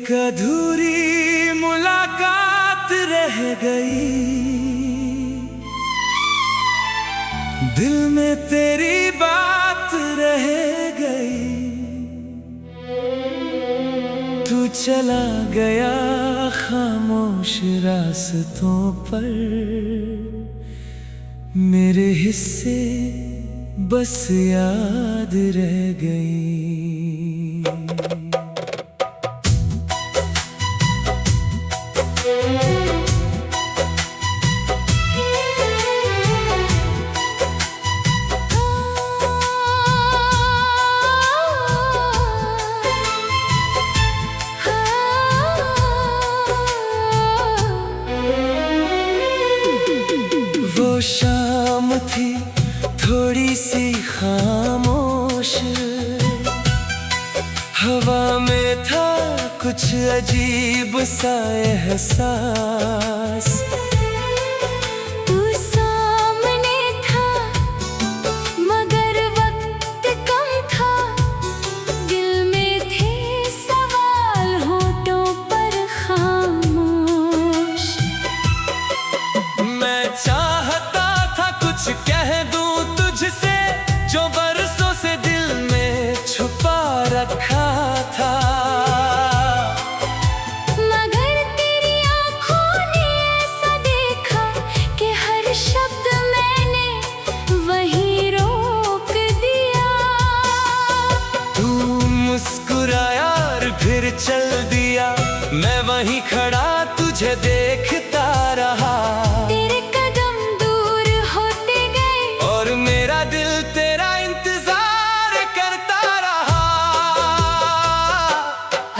एक अधूरी मुलाकात रह गई, दिल में तेरी बात रह गई। तू चला गया खामोश रास्तों पर, मेरे हिस्से बस याद रह गई। वो शाम थी थोड़ी सी खामोश, हवा में था कुछ अजीब सा एहसास। तू सामने था मगर वक्त कम था, दिल में थे सवाल होठों पर खामोश। मैं चाहता था कुछ कह दूं तुझसे, जो बरसों से दिल में छुपा रखा था। मगर तेरी आँखों ने ऐसा देखा कि हर शब्द मैंने वहीं रोक दिया। तू मुस्कुराया और फिर चल दिया, मैं वहीं खड़ा तुझे देखता रहा। तेरे कदम दूर होते गए और मेरा दिल तेरा इंतजार करता रहा।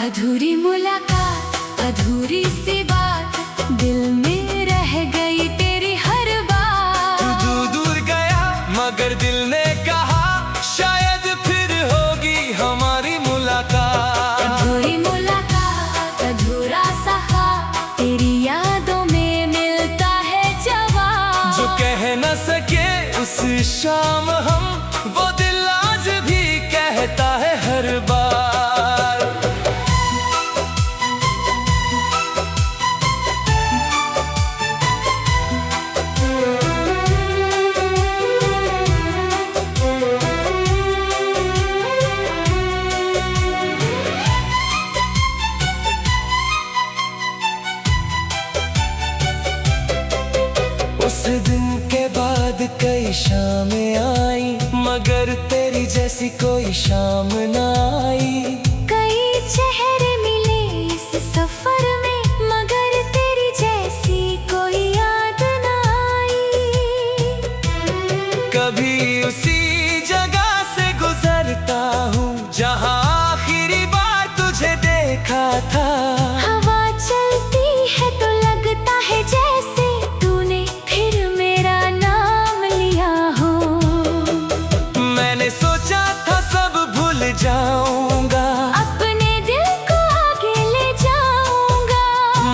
अधूरी मुलाकात, अधूरी सी बात, दिल में रह गई तेरी हर बात। तू दूर दूर गया मगर दिल ने कहा, शायद फिर होगी हमारी मुलाकात। अधूरी मुलाकात, अधूरा सहा, तेरी यादों में मिलता है जवाब। जो कह न सके उस शाम हम, वो दिल आज भी कहता है हर बार। उस दिन के बाद कई शामें आई, मगर तेरी जैसी कोई शाम न आई। कई चेहरे मिले इस सफर में, मगर तेरी जैसी कोई याद न आई। कभी उसी जगह से गुजरता हूँ जहाँ आखिरी बार तुझे देखा था। हवा चलती है तो लगता है जैसे तूने फिर मेरा नाम लिया हो। मैंने सोचा था सब भूल जाऊंगा, अपने दिल को आगे ले जाऊंगा,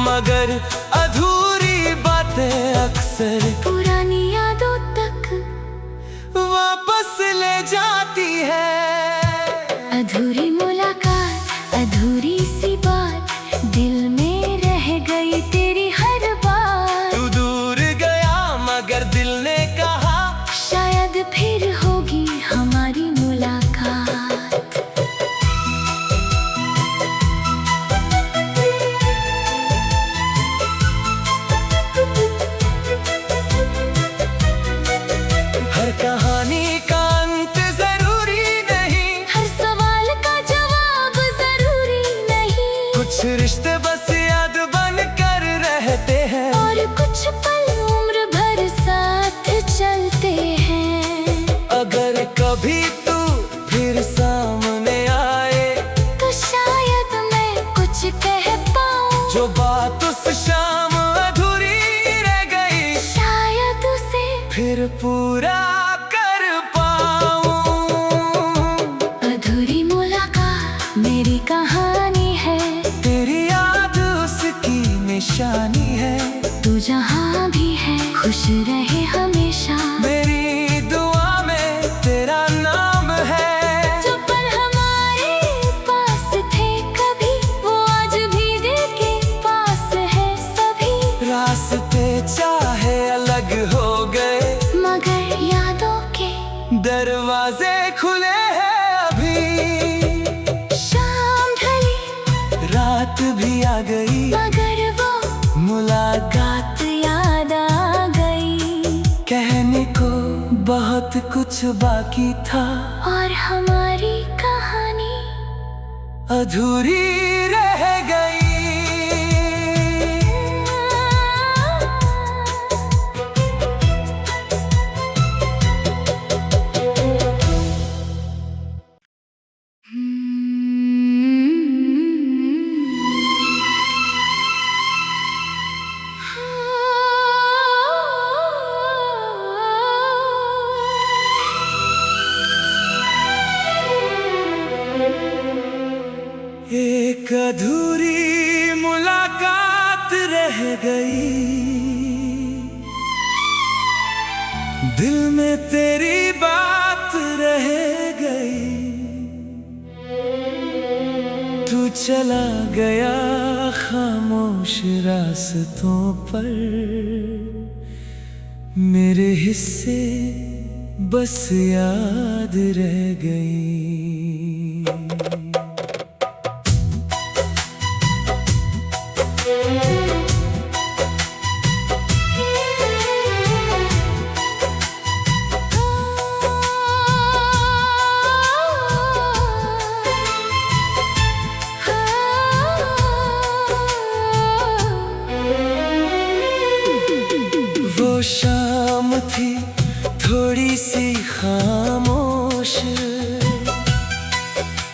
मगर अधूरी बातें अक्सर पुरानी यादों तक वापस ले जाती है। अधूरी मुलाकात, अधूरी सी बात, दिल में रह गई तेरी हर बात। तू दूर गया मगर दिल ने कहा, शायद फिर होगी हमारी मुलाकात। हर कहानी का अंत जरूरी नहीं, हर सवाल का जवाब जरूरी नहीं, कुछ रिश्ते बस याद बन कर रहते हैं। और कुछ पल उम्र भर साथ चलते हैं। अगर कभी तू फिर सामने आए, तो शायद मैं कुछ कह पाऊं, जो बात उस शाम अधूरी रह गई, शायद उसे फिर पूरा कर पाऊं। अधूरी मुलाकात मेरी कहानी है, तेरी याद उसकी निशानी है। तू जहाँ भी है खुश रहे हमेशा। मेरी दुआ में तेरा नाम है। जो पल हमारे पास थे कभी, वो आज भी कुछ बाकी था और हमारी कहानी अधूरी रह गई। एक अधूरी मुलाकात रह गई, दिल में तेरी बात रह गई। तू चला गया खामोश रास्तों पर, मेरे हिस्से बस याद रह गई। वो शाम थी थोड़ी सी खामोश,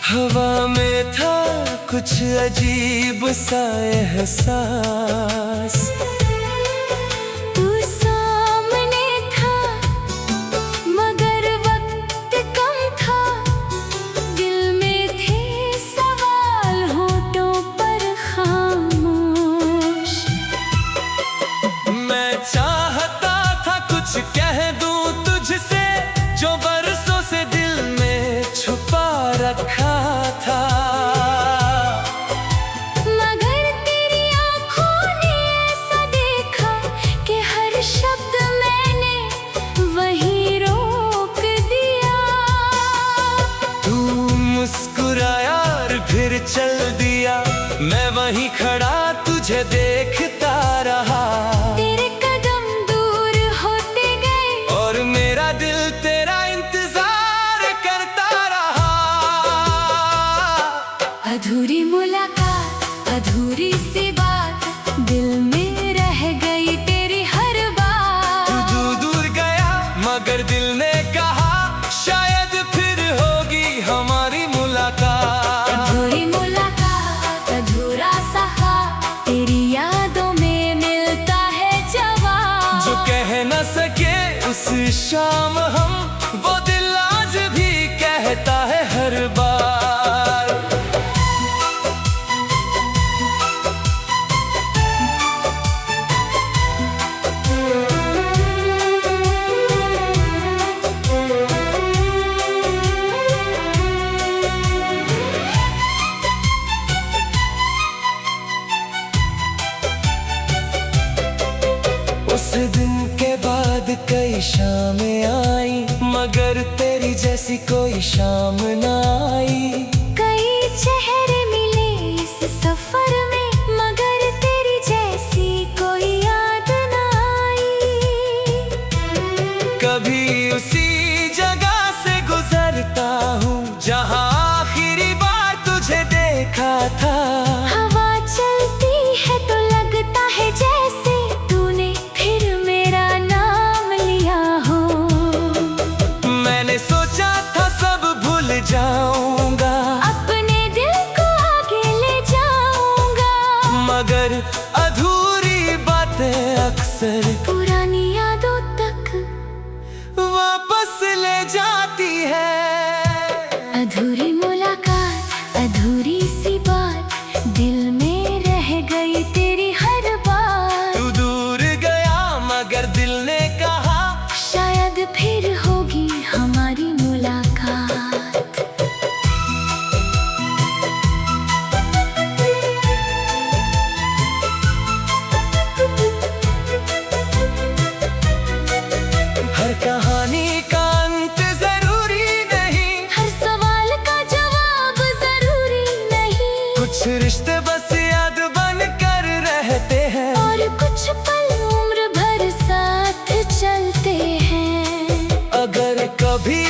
हवा में था कुछ अजीब सा एहसास। तू सामने था मगर वक्त कम था, दिल में थे सवाल होठों पर खामोश। मैं चाहता था कुछ कह दूं तुझसे, जो बरसों से दिल में छुपा रखा था। मगर तेरी आँखों ने ऐसा देखा कि हर शब्द मैंने वहीं रोक दिया। तू मुस्कुराया और फिर चल दिया, मैं वहीं खड़ा तुझे देखता रहा। तेरे कदम दूर होते गए और मेरा दिल तेरा इंतजार करता रहा। अधूरी मुलाकात, अधूरी सी बात, दिल में रह गई तेरी हर बात। तू दूर दूर गया मगर दिल ने कहा शायद फिर होगी हमारी मुलाकात। अधूरी मुलाकात, अधूरा सहा, तेरी यादों में मिलता है जवाब। जो कह न सके उस शाम हम, वो दिल आज भी कहता है हर बार। उस दिन के बाद कई शामें आई, मगर तेरी जैसी कोई शाम न आई। कई चेहरे मिले इस सफर में, मगर तेरी जैसी कोई याद न आई। कभी उसी जगह से गुजरता हूँ जहाँ आखिरी बार तुझे देखा था। हवा चलती है तो लगता है जैसे तूने फिर मेरा नाम लिया हो। मैंने सोचा था सब भूल जाऊंगा, अपने दिल को आगे ले जाऊंगा, मगर अधूरी बातें अक्सर पुरानी यादों तक वापस ले जाती है। अधूरी मुलाकात, अधूरी सी बात, दिल में रह गई तेरी हर बात। तू दूर गया मगर दिल ने कहा शायद फिर होगी हमारी मुलाकात। हर कहानी का अंत जरूरी नहीं, हर सवाल का जवाब जरूरी नहीं। कुछ रिश्ते बस याद बन कर रहते हैं, और कुछ पल उम्र भर साथ चलते हैं। अगर कभी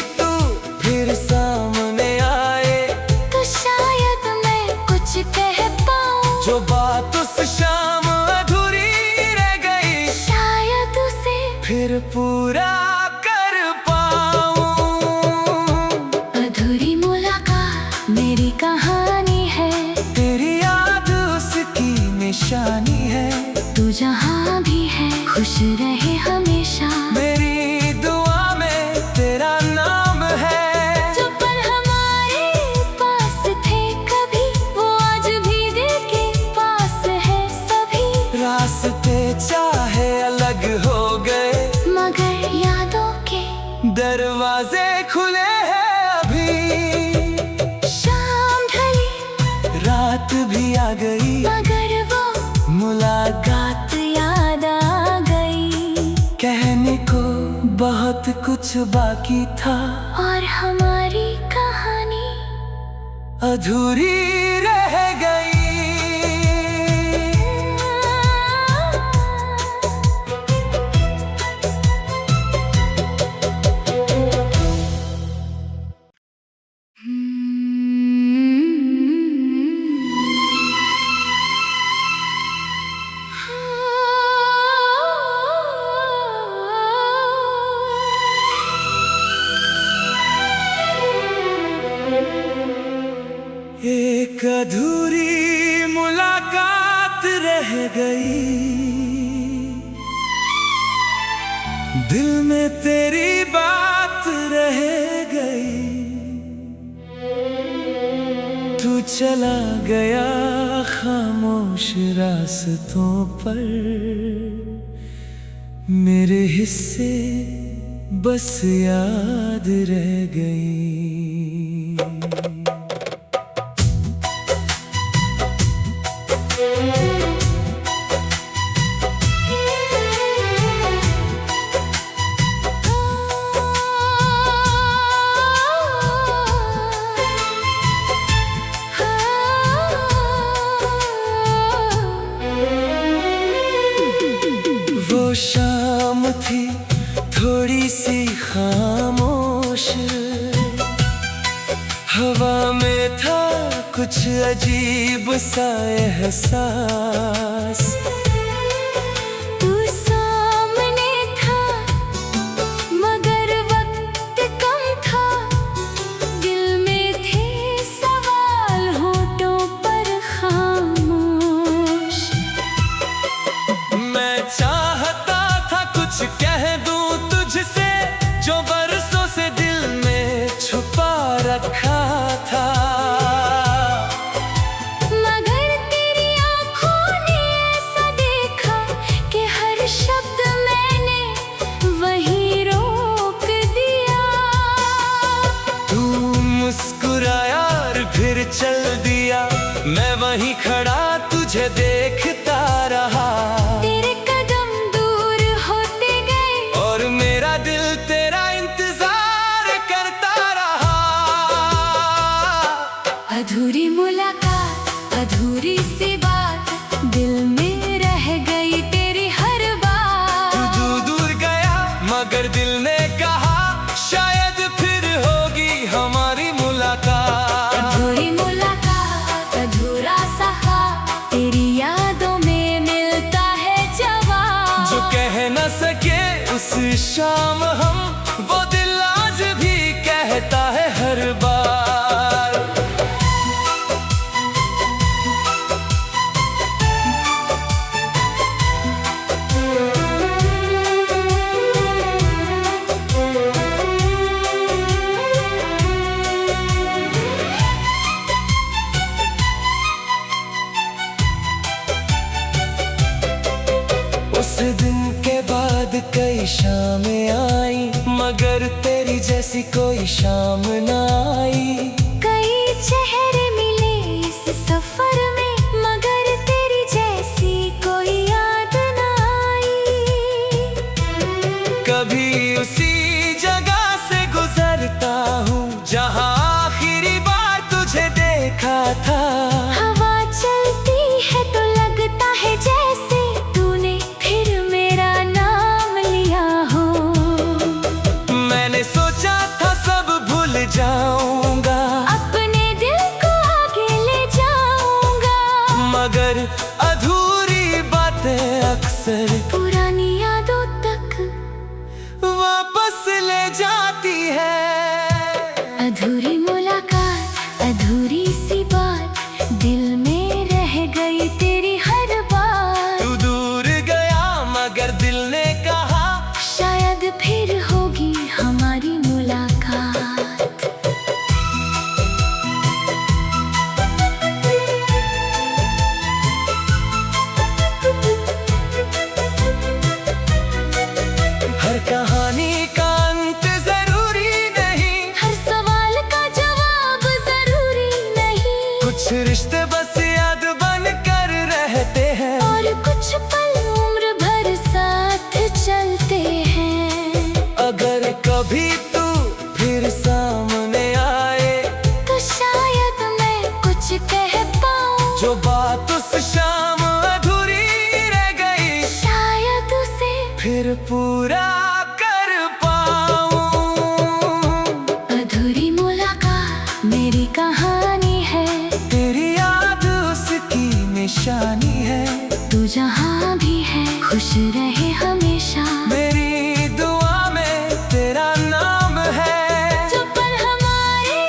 जो बात उस शाम अधूरी रह गई, शायद उसे फिर पूरा कर पाऊं। अधूरी मुलाकात मेरी कहानी है, तेरी याद उसकी निशानी है। तू जहाँ भी है खुश रहे हमेशा, मेरी दुआ में तेरा नाम है। जो पल हमारे पास थे कभी, वो आज भी दिल के पास है सभी। रास्ते चाहे अलग हो गए, मगर यादों के दरवाजे खुले हैं अभी। शाम ढली, रात भी आ गई, मगर वो मुलाकात याद आ गई। कहने को बहुत कुछ बाकी था, और हमारी कहानी अधूरी रह गई। एक अधूरी मुलाकात रह गई, दिल में तेरी बात रह गई। तू चला गया खामोश रास्तों पर, मेरे हिस्से बस याद रह गई। वो शाम थी थोड़ी सी खामोश, हवा में था कुछ अजीब सा एहसास। तू सामने था मगर वक्त कम था, दिल में थे सवाल होठों पर खामोश। मैं चाहता था कुछ कह दूं तुझसे, जो बरसों से दिल में छुपा रखा था। मगर तेरी आँखों ने ऐसा देखा कि हर शब्द मैंने वहीं रोक दिया। तू मुस्कुराया और फिर चल दिया, मैं वहीं खड़ा तुझे देखता रहा। तेरे कदम दूर होते गए, और मेरा दिल तेरा इंतजार करता रहा। अधूरी मुलाकात अधूरी सी बात, दिल में रह गई तेरी हर बात। तू दूर गया मगर दिल ने कहा, शायद फिर होगी हमारी मुलाकात। अधूरी मुलाकात अधूरा सहा, तेरी यादों में मिलता है जवाब। जो कह न सके उस शाम हम, वो दिल आज भी कहता है हर बार। उस दिन के बाद कई शामें आई, मगर तेरी जैसी कोई शाम न आई। कई चेहरे मिले इस सफर में, मगर तेरी जैसी कोई याद न आई। कभी उसी जगह से गुजरता हूँ जहाँ आखिरी बार तुझे देखा था। हवा चलती है तो लगता है जैसे तूने फिर मेरा नाम लिया हो। मैंने सोचा था सब भूल जाऊंगा, अपने दिल को आगे ले जाऊंगा, मगर असर पुरानी यादों तक वापस ले जाती है। अधूरी मुलाकात, अधूरी सी बात, दिल में रह गई तेरी हर बात। तू दूर गया मगर दिल ने कहा शायद फिर होगी हमारी मुलाकात। हर कहानी का अंत जरूरी नहीं, हर सवाल का जवाब जरूरी नहीं। कुछ रिश्ते बस याद बन कर रहते हैं, और कुछ पल उम्र भर साथ चलते हैं। अगर कभी तू फिर सामने आए तो शायद मैं कुछ कह पाऊं, जो बात उस शाम अधूरी रह गई, शायद उसे फिर पूरा कर पाऊं। अधूरी मुलाकात मेरी कहानी है, तेरी याद उसकी निशानी है। तू जहाँ भी है खुश रहे हमेशा। मेरी दुआ में तेरा नाम है। जो पल हमारे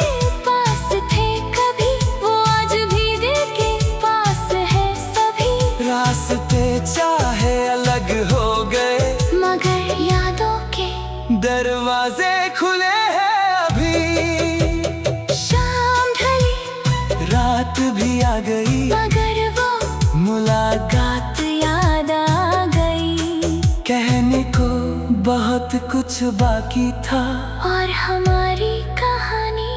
पास थे कभी, वो आज भी दिल के पास है सभी। रास्ते चाहे अलग हो गए, मगर यादों के दरवाजे खुले हैं अभी। शाम ढली, रात भी आ गई, मगर वो मुलाकात याद आ गई। कहने को बहुत कुछ बाकी था, और हमारी कहानी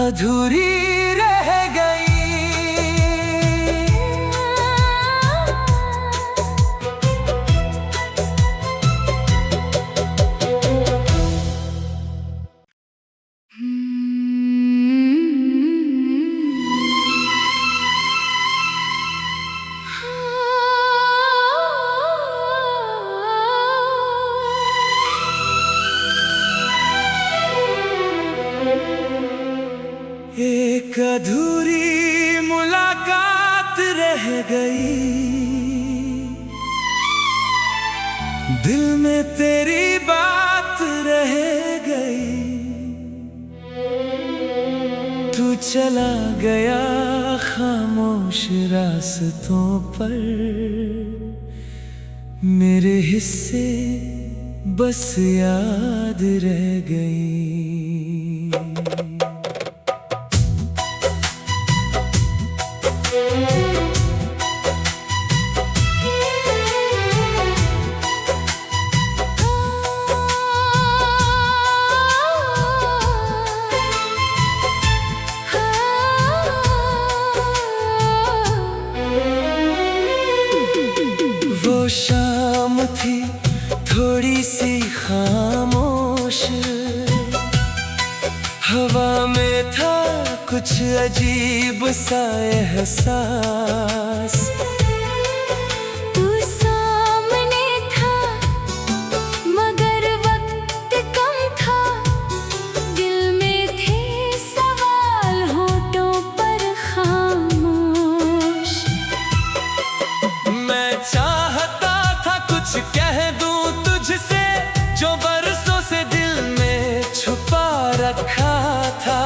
अधूरी रह गई। एक अधूरी मुलाकात रह गई, दिल में तेरी बात रह गई। तू चला गया खामोश रास्तों पर, मेरे हिस्से बस याद रह गई। वो शाम थी थोड़ी सी खामोश, हवा में था कुछ अजीब सा एहसास। तू सामने था मगर वक्त कम था, दिल में थे सवाल होठों पर खामोश। मैं चाहता था कुछ कह दूं तुझसे, जो बरसों से दिल में छुपा रखा था।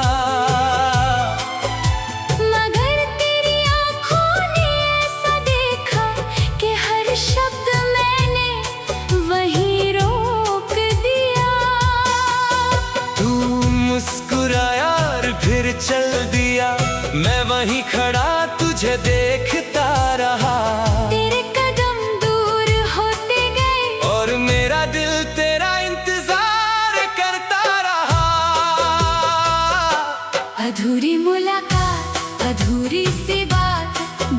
मगर तेरी आँखों ने ऐसा देखा कि हर शब्द मैंने वहीं रोक दिया। तू मुस्कुराया और फिर चल दिया, मैं वहीं खड़ा तुझे देखता रहा। तेरे कदम दूर होते गए, और मेरा दिल तेरा इंतजार करता रहा। अधूरी मुलाकात, अधूरी सी बात,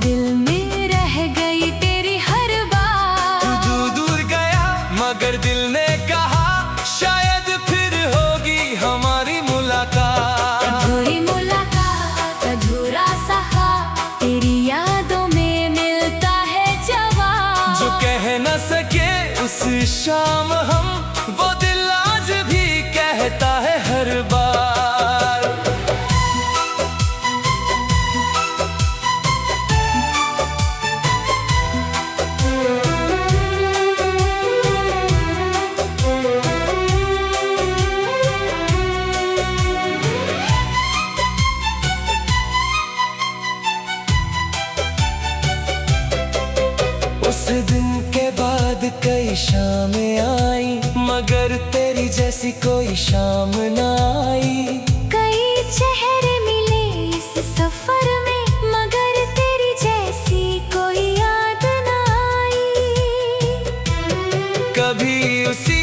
दिल में रह गई तेरी हर बात। तू दूर गया मगर दिल ने कहा शायद फिर होगी हमारी मुलाकात। अधूरी मुलाकात, अधूरा सहा, तेरी यादों में मिलता है जवाब। जो कह न सके उस शाम हम, वो दिल आज भी कहता है हर बार। तेरी जैसी कोई शाम ना आई। कई चेहरे मिले इस सफर में, मगर तेरी जैसी कोई याद ना आई। कभी उसी